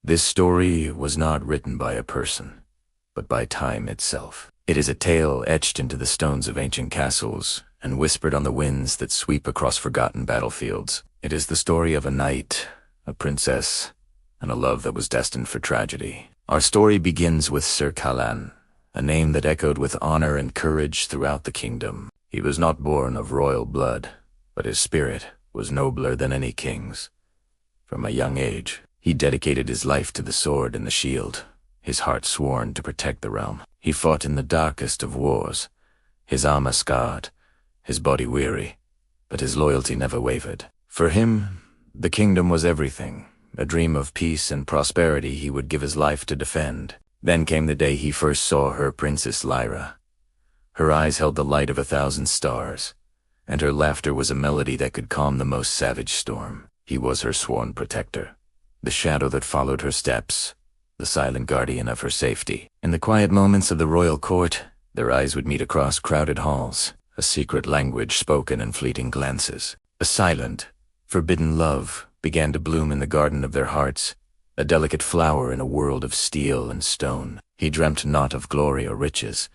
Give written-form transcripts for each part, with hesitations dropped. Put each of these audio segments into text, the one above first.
This story was not written by a person, but by time itself. It is a tale etched into the stones of ancient castles and whispered on the winds that sweep across forgotten battlefields. It is the story of a knight, a princess, and a love that was destined for tragedy. Our story begins with Sir Callan, a name that echoed with honor and courage throughout the kingdom. He was not born of royal blood, but his spirit was nobler than any king's. From a young age, he dedicated his life to the sword and the shield, his heart sworn to protect the realm. He fought in the darkest of wars, his armor scarred, his body weary, but his loyalty never wavered. For him, the kingdom was everything, a dream of peace and prosperity he would give his life to defend. Then came the day he first saw her, Princess Lyra. Her eyes held the light of 1,000 stars, and her laughter was a melody that could calm the most savage storm. He was her sworn protector, the shadow that followed her steps, the silent guardian of her safety. In the quiet moments of the royal court, their eyes would meet across crowded halls, a secret language spoken in fleeting glances. A silent, forbidden love began to bloom in the garden of their hearts, a delicate flower in a world of steel and stone. He dreamt not of glory or riches,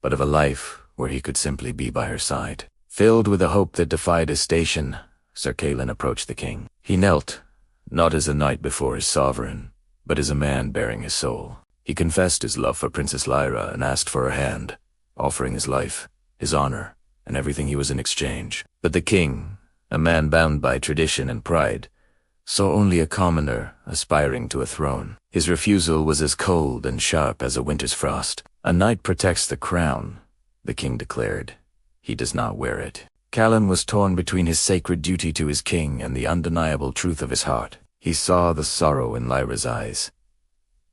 but of a life where he could simply be by her side. Filled with a hope that defied his station, Sir Callan approached the king. He knelt, not as a knight before his sovereign, but as a man bearing his soul. He confessed his love for Princess Lyra and asked for her hand, offering his life, his honor, and everything he was in exchange. But the king, a man bound by tradition and pride, saw only a commoner aspiring to a throne. His refusal was as cold and sharp as a winter's frost. A knight protects the crown, the king declared. He does not wear it. Callan was torn between his sacred duty to his king and the undeniable truth of his heart. He saw the sorrow in Lyra's eyes,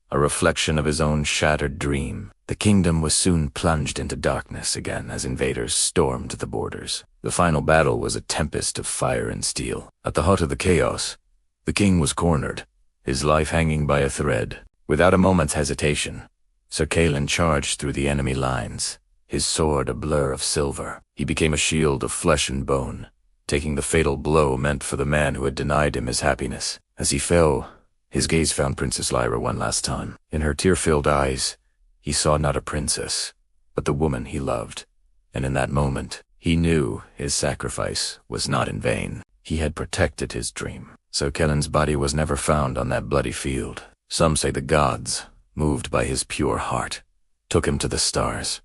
a reflection of his own shattered dream. The kingdom was soon plunged into darkness again as invaders stormed the borders. The final battle was a tempest of fire and steel. At the heart of the chaos, the king was cornered, his life hanging by a thread. Without a moment's hesitation, Sir Callan charged through the enemy lines, his sword a blur of silver. He became a shield of flesh and bone, taking the fatal blow meant for the man who had denied him his happiness. As he fell, his gaze found Princess Lyra one last time. In her tear-filled eyes, he saw not a princess, but the woman he loved. And in that moment, he knew his sacrifice was not in vain. He had protected his dream. Sir Callan's body was never found on that bloody field. Some say the gods, moved by his pure heart, took him to the stars.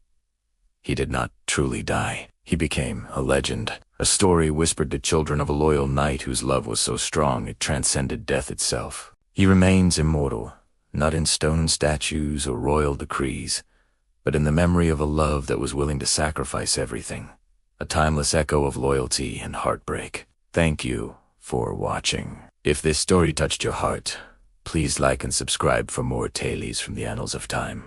He did not truly die. He became a legend, a story whispered to children of a loyal knight whose love was so strong it transcended death itself. He remains immortal, not in stone statues or royal decrees, but in the memory of a love that was willing to sacrifice everything, a timeless echo of loyalty and heartbreak. Thank you for watching. If this story touched your heart, please like and subscribe for more tales from the annals of time.